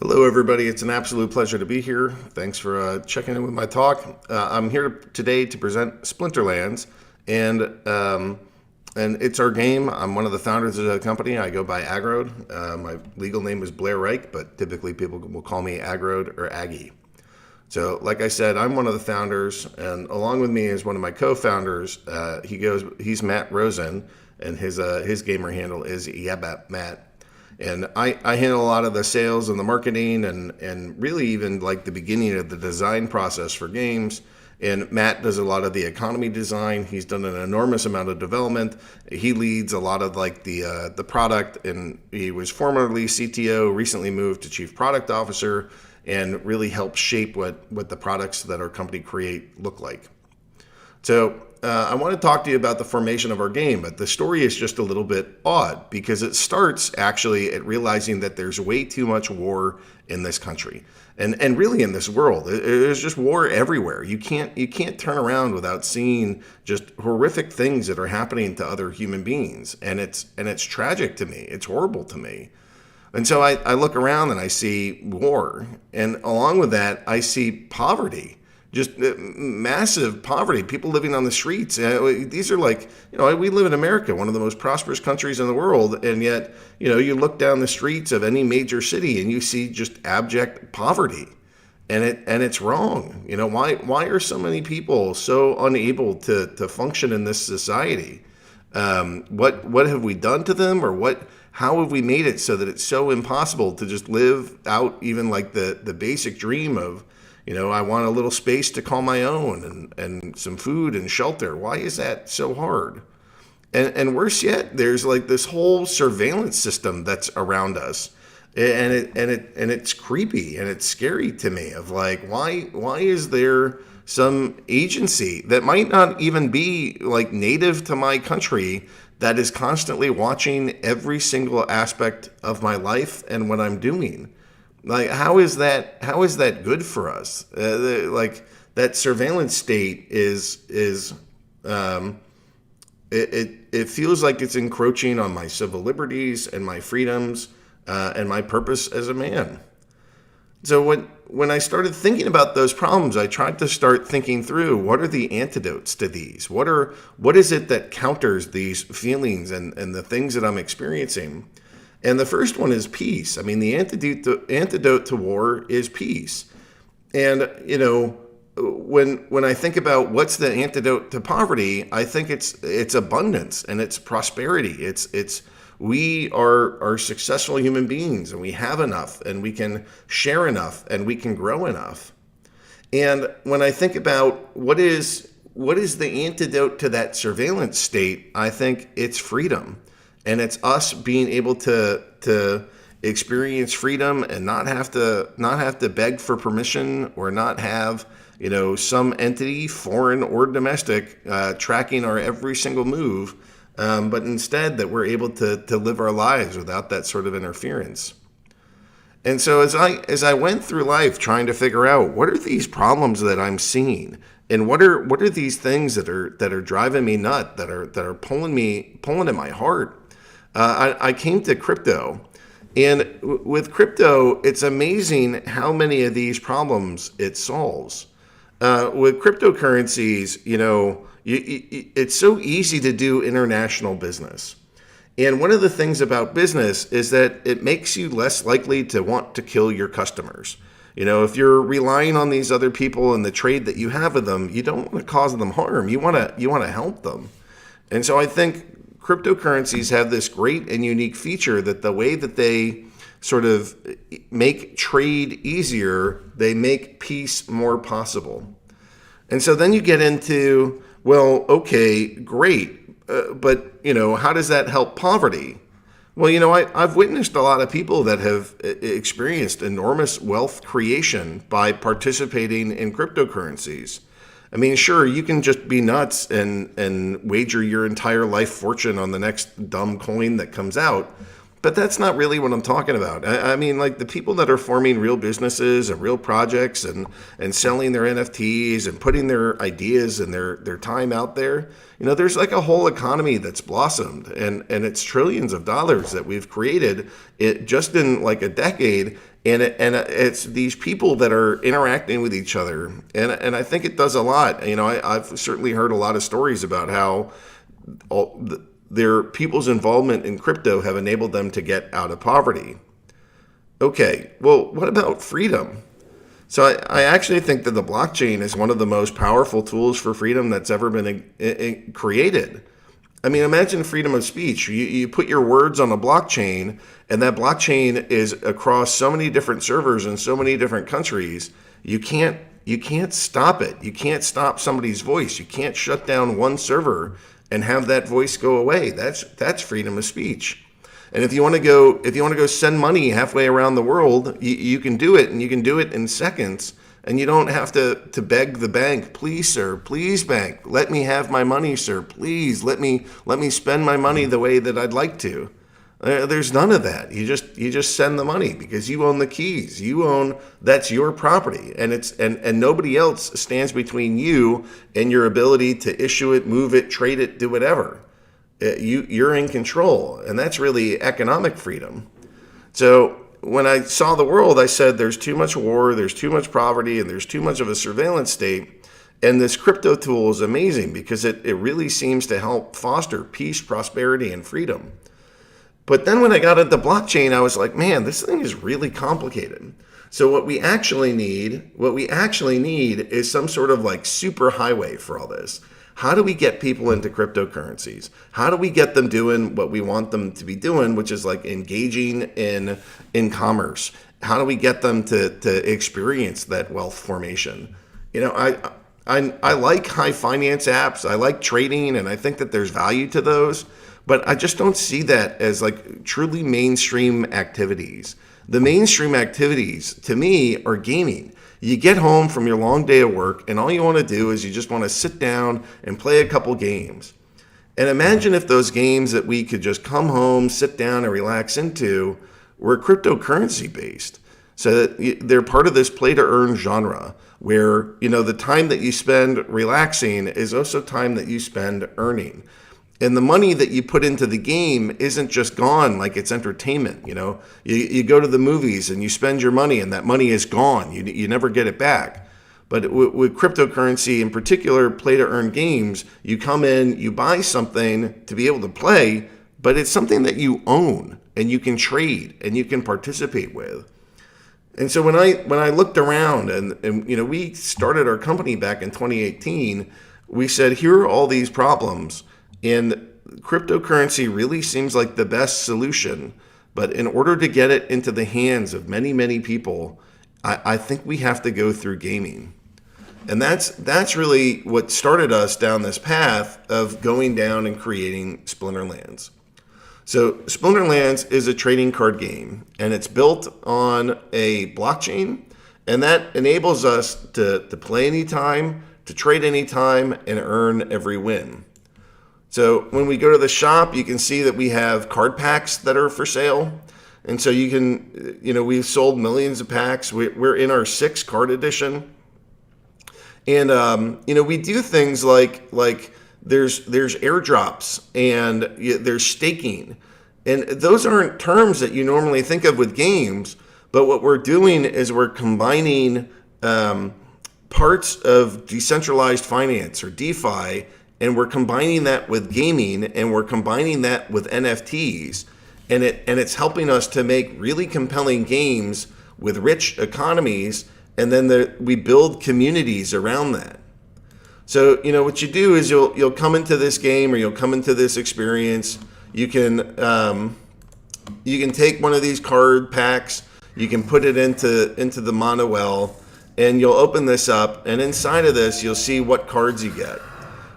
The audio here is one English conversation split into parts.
Hello, everybody. It's an absolute pleasure to be here. Thanks for checking in with my talk. I'm here today to present Splinterlands, and it's our game. I'm one of the founders of the company. I go by Agrode. My legal name is Blair Reich, but typically people will call me Agrode or Aggie. So, like I said, I'm one of the founders, and along with me is one of my co-founders. He's Matt Rosen, and his gamer handle is Matt. And I handle a lot of the sales and the marketing and really even like the beginning of the design process for games. And Matt does a lot of the economy design. He's done an enormous amount of development. He leads a lot of like the product, and he was formerly CTO, recently moved to Chief Product Officer, and really helps shape what the products that our company create look like. So I want to talk to you about the formation of our game, but the story is just a little bit odd because it starts actually at realizing that there's way too much war in this country and really in this world. There's just war everywhere. You can't turn around without seeing just horrific things that are happening to other human beings, and it's tragic to me. It's horrible to me. And so I look around and I see war, and along with that, I see poverty. Just massive poverty, people living on the streets. These are like, we live in America, one of the most prosperous countries in the world. And yet, you look down the streets of any major city and you see just abject poverty. And it's wrong. Why are so many people so unable to function in this society? What have we done to them, or how have we made it so that it's so impossible to just live out even like the basic dream of, I want a little space to call my own and some food and shelter. Why is that so hard? And worse yet, there's like this whole surveillance system that's around us, and it's creepy and it's scary to me. Of like, why is there some agency that might not even be like native to my country that is constantly watching every single aspect of my life and what I'm doing? Like, how is that good for us? Like, that surveillance state it feels like it's encroaching on my civil liberties and my freedoms and my purpose as a man. So when I started thinking about those problems, I tried to start thinking through what are the antidotes to these? What is it that counters these feelings and the things that I'm experiencing? And the first one is peace. I mean, the antidote to war is peace. And, when I think about what's the antidote to poverty, I think it's abundance and it's prosperity. We are successful human beings, and we have enough, and we can share enough, and we can grow enough. And when I think about what is the antidote to that surveillance state, I think it's freedom. And it's us being able to experience freedom and not have to beg for permission, or not have some entity, foreign or domestic, tracking our every single move, but instead that we're able to live our lives without that sort of interference. And so as I went through life trying to figure out what are these problems that I'm seeing, and what are these things that are driving me nuts, that are pulling at my heart. I came to crypto, and with crypto, it's amazing how many of these problems it solves. With cryptocurrencies, it's so easy to do international business. And one of the things about business is that it makes you less likely to want to kill your customers. If you're relying on these other people and the trade that you have with them, you don't want to cause them harm. You want to help them. And so I think cryptocurrencies have this great and unique feature that the way that they sort of make trade easier, they make peace more possible. And so then you get into, well, okay, great, but how does that help poverty? Well, I've witnessed a lot of people that have experienced enormous wealth creation by participating in cryptocurrencies. I mean, sure, you can just be nuts and wager your entire life fortune on the next dumb coin that comes out. But that's not really what I'm talking about. I mean, like the people that are forming real businesses and real projects and selling their NFTs and putting their ideas and their time out there, there's like a whole economy that's blossomed, and it's trillions of dollars that we've created it just in like a decade. And it's these people that are interacting with each other, and I think it does a lot. I've certainly heard a lot of stories about how their people's involvement in crypto have enabled them to get out of poverty. Okay, well, what about freedom? So I actually think that the blockchain is one of the most powerful tools for freedom that's ever been created. I mean, imagine freedom of speech. You put your words on a blockchain, and that blockchain is across so many different servers in so many different countries. You can't stop it. You can't stop somebody's voice. You can't shut down one server and have that voice go away. That's freedom of speech. And if you want to go send money halfway around the world, you can do it, and you can do it in seconds. And you don't have to beg the bank, please, sir, please, bank, let me have my money, sir, please, let me spend my money the way that I'd like to. There's none of that. You just send the money because you own the keys. That's your property, and nobody else stands between you and your ability to issue it, move it, trade it, do whatever. You're in control, and that's really economic freedom. So when I saw the world, I said there's too much war, there's too much poverty, and there's too much of a surveillance state. And this crypto tool is amazing because it really seems to help foster peace, prosperity, and freedom. But then when I got into blockchain, I was like, man, this thing is really complicated. So what we actually need is some sort of like super highway for all this. How do we get people into cryptocurrencies? How do we get them doing what we want them to be doing, which is like engaging in commerce? How do we get them to experience that wealth formation? I like high finance apps. I like trading, and I think that there's value to those, but I just don't see that as like truly mainstream activities. The mainstream activities to me are gaming. You get home from your long day of work, and all you want to do is you just want to sit down and play a couple games. And imagine if those games that we could just come home, sit down, and relax into were cryptocurrency based. So that they're part of this play to earn genre where, the time that you spend relaxing is also time that you spend earning. And the money that you put into the game isn't just gone like it's entertainment. You go to the movies and you spend your money, and that money is gone. You never get it back. But with cryptocurrency, in particular, play to earn games, you come in, you buy something to be able to play, but it's something that you own and you can trade and you can participate with. And so when I looked around and we started our company back in 2018, we said, here are all these problems. And cryptocurrency really seems like the best solution. But in order to get it into the hands of many, many people, I think we have to go through gaming. And that's really what started us down this path of going down and creating Splinterlands. So Splinterlands is a trading card game, and it's built on a blockchain, and that enables us to play anytime, to trade anytime, and earn every win. So when we go to the shop, you can see that we have card packs that are for sale. And so you can, we've sold millions of packs. We're in our 6th card edition. And, we do things like there's airdrops and there's staking. And those aren't terms that you normally think of with games. But what we're doing is we're combining parts of decentralized finance or DeFi, and we're combining that with gaming, and we're combining that with NFTs, and it's helping us to make really compelling games with rich economies, and then we build communities around that. So what you do is you'll come into this game, or you'll come into this experience. You can take one of these card packs, you can put it into the Monowell, and you'll open this up, and inside of this you'll see what cards you get.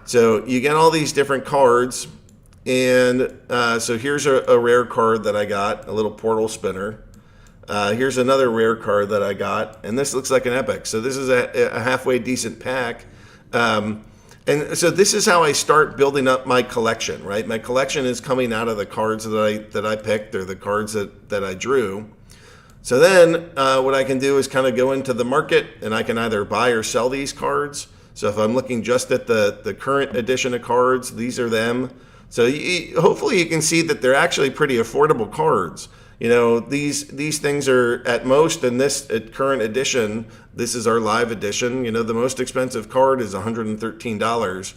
So you get all these different cards, and so here's a rare card that I got, a little portal spinner. Here's another rare card that I got, and this looks like an epic. So this is a halfway decent pack. And so this is how I start building up my collection, right? My collection is coming out of the cards that I picked, or the cards that I drew. So then what I can do is kind of go into the market, and I can either buy or sell these cards. So if I'm looking just at the current edition of cards, these are them. So hopefully you can see that they're actually pretty affordable cards. These things are at most in this at current edition. This is our live edition. The most expensive card is $113.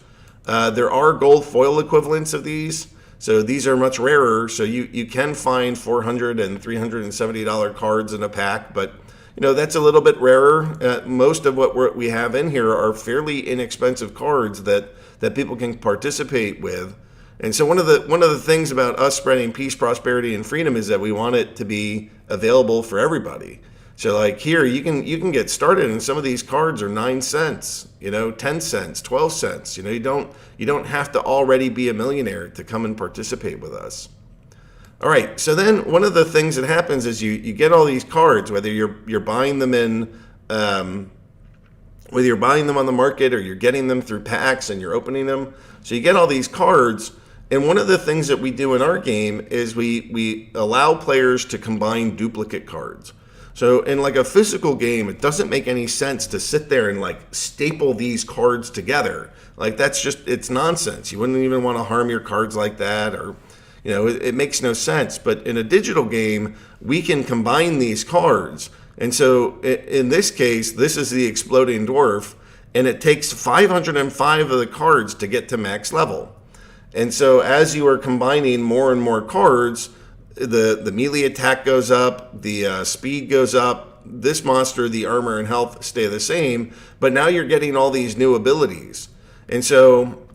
There are gold foil equivalents of these, so these are much rarer. So you can find $400 and $370 cards in a pack, but that's a little bit rarer. Most of what we have in here are fairly inexpensive cards that people can participate with. And so one of the things about us spreading peace, prosperity, and freedom is that we want it to be available for everybody. So like here, you can get started, and some of these cards are 9 cents, 10 cents, 12 cents. You don't have to already be a millionaire to come and participate with us. All right. So then one of the things that happens is you get all these cards, whether you're buying them whether you're buying them on the market or you're getting them through packs and you're opening them. So you get all these cards. And one of the things that we do in our game is we allow players to combine duplicate cards. So in like a physical game, it doesn't make any sense to sit there and like staple these cards together. Like it's nonsense. You wouldn't even want to harm your cards like that, or it makes no sense. But in a digital game, we can combine these cards. And so in this case, this is the Exploding Dwarf, and it takes 505 of the cards to get to max level. And so as you are combining more and more cards, the melee attack goes up, the speed goes up. This monster, the armor and health stay the same, but now you're getting all these new abilities. And so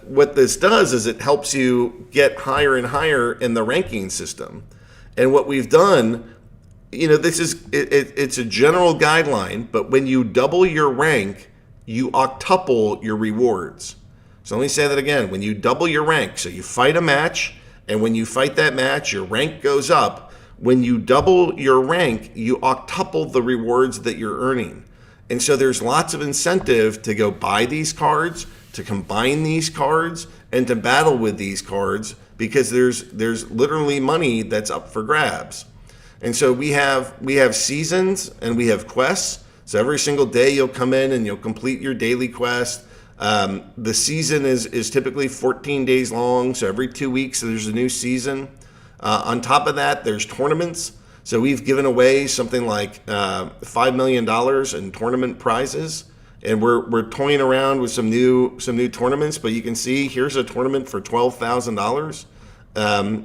what this does is it helps you get higher and higher in the ranking system. And what we've done, it's a general guideline, but when you double your rank, you octuple your rewards. So let me say that again. When you double your rank, so you fight a match, and when you fight that match, your rank goes up. When you double your rank, you octuple the rewards that you're earning. And so there's lots of incentive to go buy these cards, to combine these cards, and to battle with these cards, because there's literally money that's up for grabs. And so we have seasons and we have quests. So every single day you'll come in and you'll complete your daily quest. The season is typically 14 days long, so every 2 weeks there's a new season. On top of that, there's tournaments. So we've given away something like $5 million in tournament prizes, and we're toying around with some new tournaments. But you can see here's a tournament for $12,000,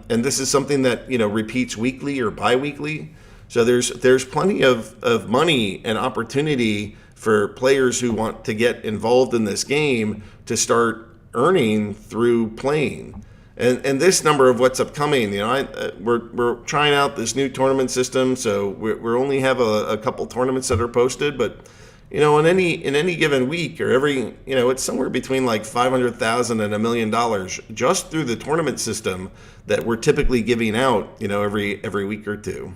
and this is something that repeats weekly or biweekly. So there's plenty of money and opportunity for players who want to get involved in this game to start earning through playing. And this number of what's upcoming, we're trying out this new tournament system, so we only have a couple tournaments that are posted, but in any given week or every, it's somewhere between like $500,000 and $1 million just through the tournament system that we're typically giving out, every week or two.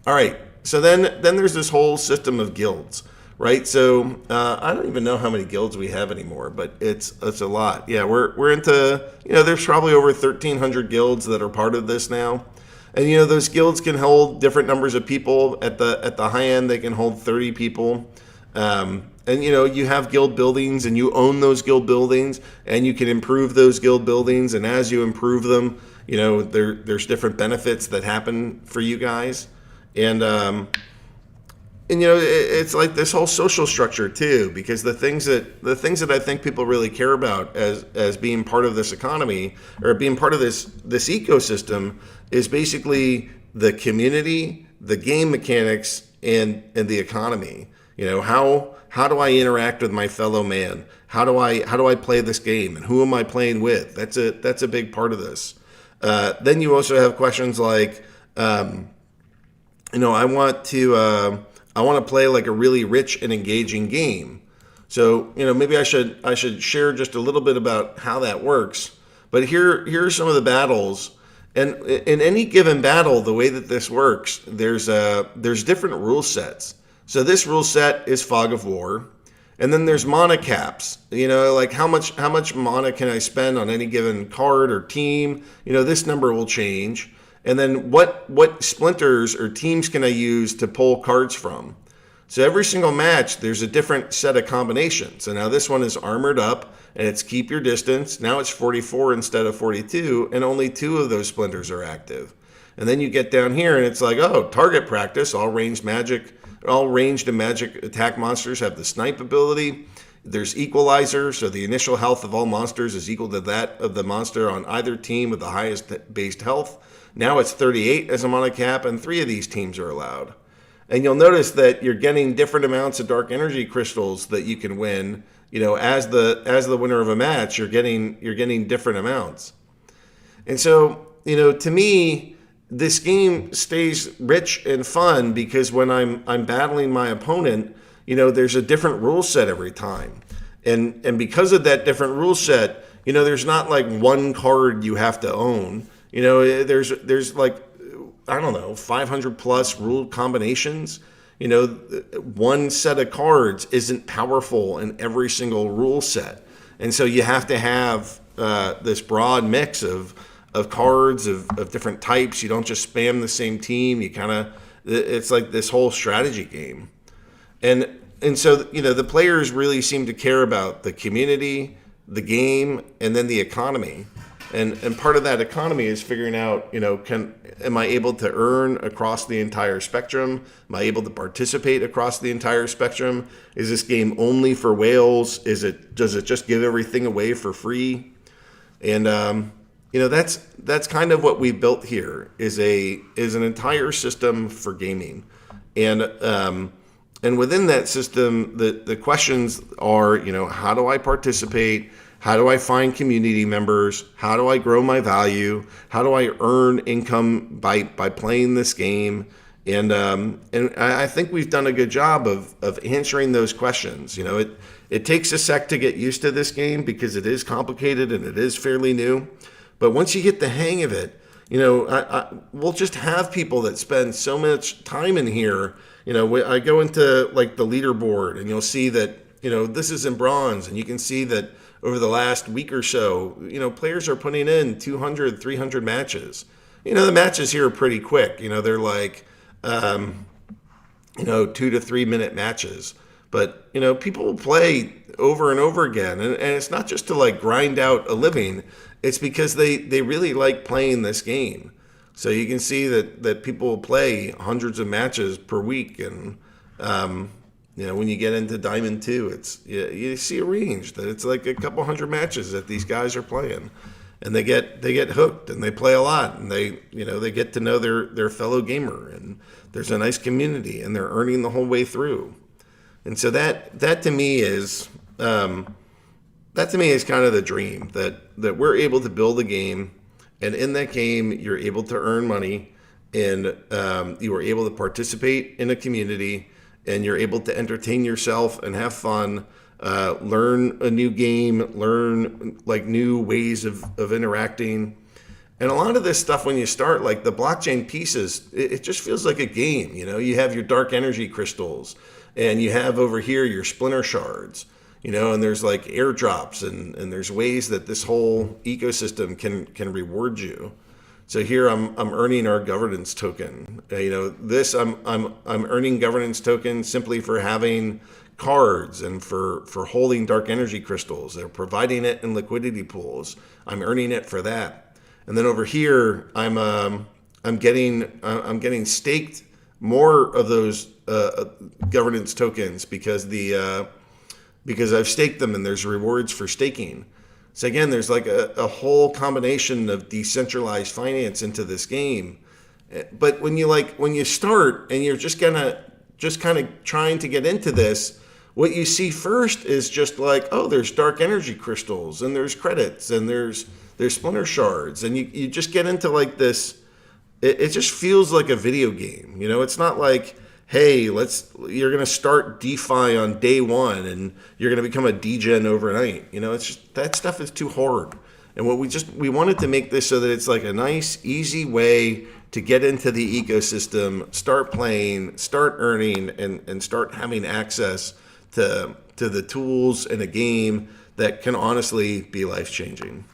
All right, so then there's this whole system of guilds. Right, so I don't even know how many guilds we have anymore, but it's a lot. Yeah, we're into there's probably over 1,300 guilds that are part of this now, and those guilds can hold different numbers of people. At the high end, they can hold 30 people, and you have guild buildings, and you own those guild buildings, and you can improve those guild buildings, and as you improve them, there's different benefits that happen for you guys, and it's like this whole social structure too, because the things that I think people really care about as being part of this economy or being part of this ecosystem is basically the community, the game mechanics, and the economy. How do I interact with my fellow man? How do I play this game, and who am I playing with? That's a big part of this. Then you also have questions like, I want to play like a really rich and engaging game. So, maybe I should share just a little bit about how that works. But here are some of the battles. And in any given battle, the way that this works, there's different rule sets. So this rule set is Fog of War. And then there's mana caps, like how much mana can I spend on any given card or team? This number will change. And then what splinters or teams can I use to pull cards from? So every single match, there's a different set of combinations. So now this one is armored up, and it's keep your distance. Now it's 44 instead of 42, and only 2 of those splinters are active. And then you get down here and it's like, oh, target practice, all ranged and magic attack monsters have the snipe ability. There's equalizer, so the initial health of all monsters is equal to that of the monster on either team with the highest based health. Now it's 38 as a mana cap, and 3 of these teams are allowed. And you'll notice that you're getting different amounts of dark energy crystals that you can win. As the winner of a match, you're getting different amounts. And so, to me, this game stays rich and fun because when I'm battling my opponent, there's a different rule set every time. And because of that different rule set, there's not like one card you have to own. There's like, I don't know, 500 plus rule combinations. One set of cards isn't powerful in every single rule set. And so you have to have this broad mix of cards of different types. You don't just spam the same team. It's like this whole strategy game. And so, the players really seem to care about the community, the game, and then the economy. And part of that economy is figuring out, am I able to earn across the entire spectrum? Am I able to participate across the entire spectrum? Is this game only for whales? Does it just give everything away for free? And that's kind of what we built here is an entire system for gaming. And within that system, the questions are, how do I participate? How do I find community members? How do I grow my value? How do I earn income by playing this game? And I think we've done a good job of answering those questions. It takes a sec to get used to this game because it is complicated and it is fairly new. But once you get the hang of it, we'll just have people that spend so much time in here. I go into like the leaderboard and you'll see that, this is in bronze, and you can see that over the last week or so, players are putting in 200, 300 matches. The matches here are pretty quick. They're like, 2 to 3 minute matches. But, people will play over and over again. And it's not just to like grind out a living. It's because they really like playing this game. So you can see that people will play hundreds of matches per week. And, when you get into Diamond 2, you see a range that it's like a couple hundred matches that these guys are playing. And they get hooked and they play a lot, and they get to know their fellow gamer, and there's a nice community, and they're earning the whole way through. And so that to me is kind of the dream that we're able to build a game, and in that game you're able to earn money, and you are able to participate in a community, and you're able to entertain yourself and have fun, learn a new game, learn like new ways of interacting. And a lot of this stuff, when you start, like the blockchain pieces, it just feels like a game. You have your dark energy crystals, and you have over here your splinter shards, and there's like airdrops, and there's ways that this whole ecosystem can reward you. So here I'm earning our governance token. I'm earning governance token simply for having cards and for holding dark energy crystals. They're providing it in liquidity pools. I'm earning it for that. And then over here I'm getting staked more of those governance tokens because I've staked them, and there's rewards for staking. So again, there's like a whole combination of decentralized finance into this game. But when you start and you're just kind of trying to get into this, what you see first is just like, oh, there's dark energy crystals, and there's credits, and there's splinter shards, and you just get into like this. It just feels like a video game. It's not like, hey, you're going to start DeFi on day one and you're going to become a degen overnight. It's just, that stuff is too hard. And we wanted to make this so that it's like a nice, easy way to get into the ecosystem, start playing, start earning, and start having access to the tools in a game that can honestly be life-changing.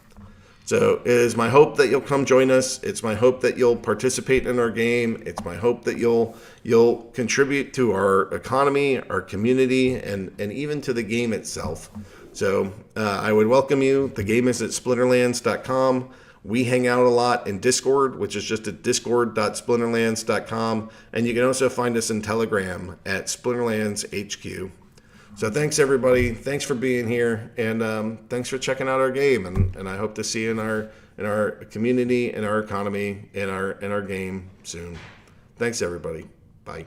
So it is my hope that you'll come join us. It's my hope that you'll participate in our game. It's my hope that you'll contribute to our economy, our community, and even to the game itself. So I would welcome you. The game is at splinterlands.com. We hang out a lot in Discord, which is just at discord.splinterlands.com. And you can also find us in Telegram at Splinterlands HQ. So thanks, everybody. Thanks for being here. And thanks for checking out our game. And I hope to see you in our community, in our economy, in our game soon. Thanks, everybody. Bye.